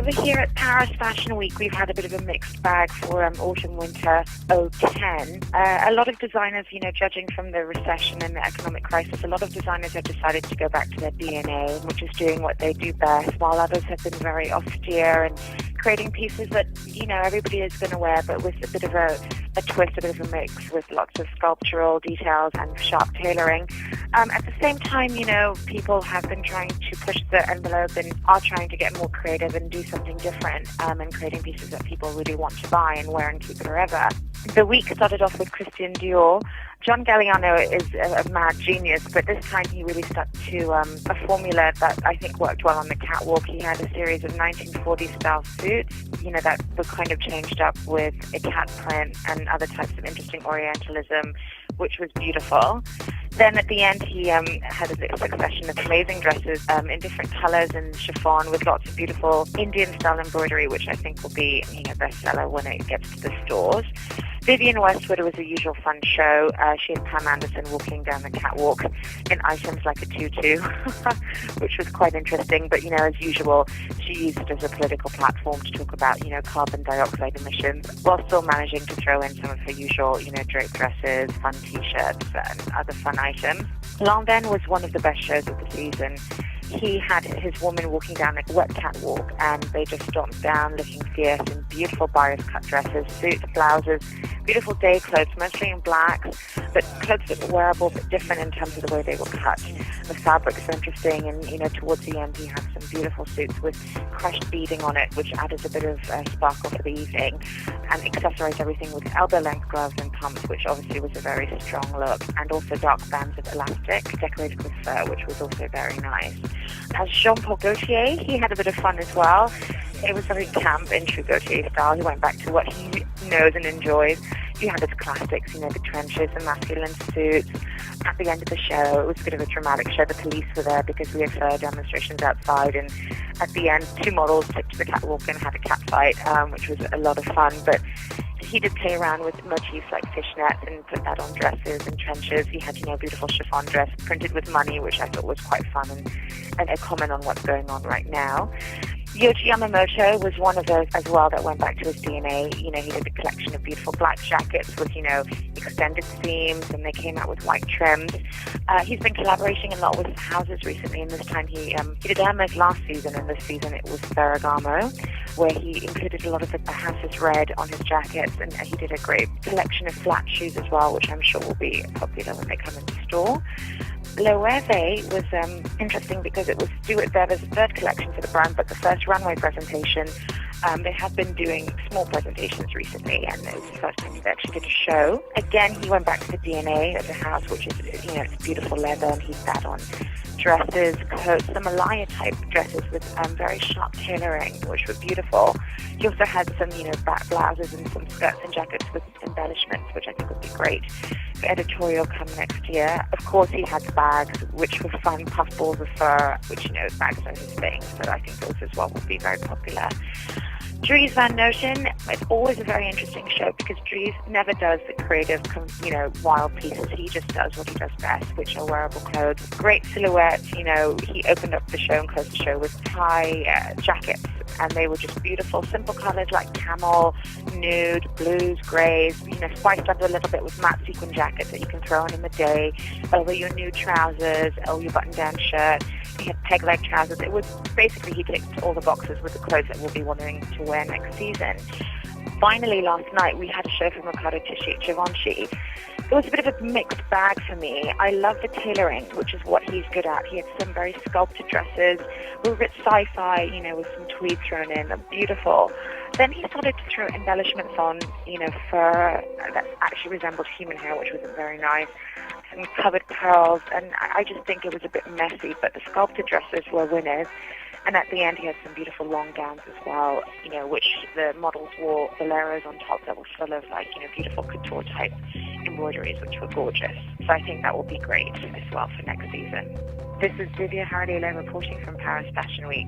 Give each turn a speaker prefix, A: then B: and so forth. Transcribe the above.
A: over here at Paris Fashion Week, we've had a bit of a mixed bag for autumn-winter 2010. A lot of designers, judging from the recession and the economic crisis, a lot of designers have decided to go back to their DNA, which is doing what they do best, while others have been very austere and creating pieces that, everybody is going to wear, but with a bit of a twist, a bit of a mix with lots of sculptural details and sharp tailoring. At the same time, people have been trying to push the envelope and are trying to get more creative and do something different, and creating pieces that people really want to buy and wear and keep forever. The week started off with Christian Dior. John Galliano is a mad genius, but this time he really stuck to a formula that I think worked well on the catwalk. He had a series of 1940s-style suits, that were kind of changed up with a cat print and other types of interesting Orientalism, which was beautiful. Then at the end, he had a succession of amazing dresses in different colours and chiffon with lots of beautiful Indian-style embroidery, which I think will be a bestseller when it gets to the stores. Vivienne Westwood was a usual fun show. She had Pam Anderson walking down the catwalk in items like a tutu, which was quite interesting. But, as usual, she used it as a political platform to talk about, carbon dioxide emissions, while still managing to throw in some of her usual, draped dresses, fun T-shirts, and other fun items. Lanvin was one of the best shows of the season. He had his woman walking down a wet catwalk, and they just stomped down looking fierce in beautiful bias cut dresses, suits, blouses, beautiful day clothes, mostly in black, but clothes that were wearable but different in terms of the way they were cut. The fabrics are interesting, and towards the end he had some beautiful suits with crushed beading on it, which added a bit of sparkle for the evening, and accessorized everything with elbow-length gloves and pumps, which obviously was a very strong look, and also dark bands of elastic decorated with fur, which was also very nice. As Jean-Paul Gaultier, he had a bit of fun as well. It was very camp in true Gaultier style. He went back to what he knows and enjoys. He had his classics, the trenches, the masculine suits. At the end of the show, it was a bit of a dramatic show. The police were there because we had fire demonstrations outside, and at the end, two models took to the catwalk and had a cat fight, which was a lot of fun. But he did play around with motifs like fishnets and put that on dresses and trenches. He had, a beautiful chiffon dress printed with money, which I thought was quite fun and a comment on what's going on right now. Yohji Yamamoto was one of those as well that went back to his DNA. He did a collection of beautiful black jackets with, extended seams, and they came out with white trims. He's been collaborating a lot with houses recently, and this time he did Hermes last season, and this season it was Ferragamo, where he included a lot of the house's red on his jackets, and he did a great collection of flat shoes as well, which I'm sure will be popular when they come into store. Loewe was interesting because it was Stuart Vevers' third collection for the brand, but the first runway presentation. They have been doing small presentations recently, and it was the first time they actually did a show. Again, he went back to the DNA of the house, which is, it's beautiful leather, and he's that on dresses, coats, some Malaya-type dresses with very sharp tailoring, which were beautiful. He also had some, back blouses and some skirts and jackets with embellishments, which I think would be great for editorial come next year. Of course, he had bags, which were fun, puffballs of fur, which, bags are his thing, so I think those as well will be very popular. Dries Van Noten, it's always a very interesting show because Dries never does the creative, wild pieces. He just does what he does best, which are wearable clothes. Great silhouettes, he opened up the show and closed the show with tie jackets, and they were just beautiful, simple colors like camel, nude, blues, grays, spiced up a little bit with matte sequin jackets that you can throw on in the day, over your nude trousers, or your button-down shirt. He had peg-leg trousers. It was basically, he ticked all the boxes with the clothes that we'll be wanting to wear next season. Finally, last night, we had a show from Riccardo Tisci at Givenchy. It was a bit of a mixed bag for me. I love the tailoring, which is what he's good at. He had some very sculpted dresses, a little bit sci-fi, with some tweed thrown in. They're beautiful. Then he started to throw embellishments on, fur that actually resembled human hair, which wasn't very nice, and covered pearls, and I just think it was a bit messy, but the sculpted dresses were winners. And at the end, he had some beautiful long gowns as well, which the models wore boleros on top that were full of, beautiful couture-type embroideries, which were gorgeous. So I think that will be great as well for next season. This is Divya Hardila reporting from Paris Fashion Week.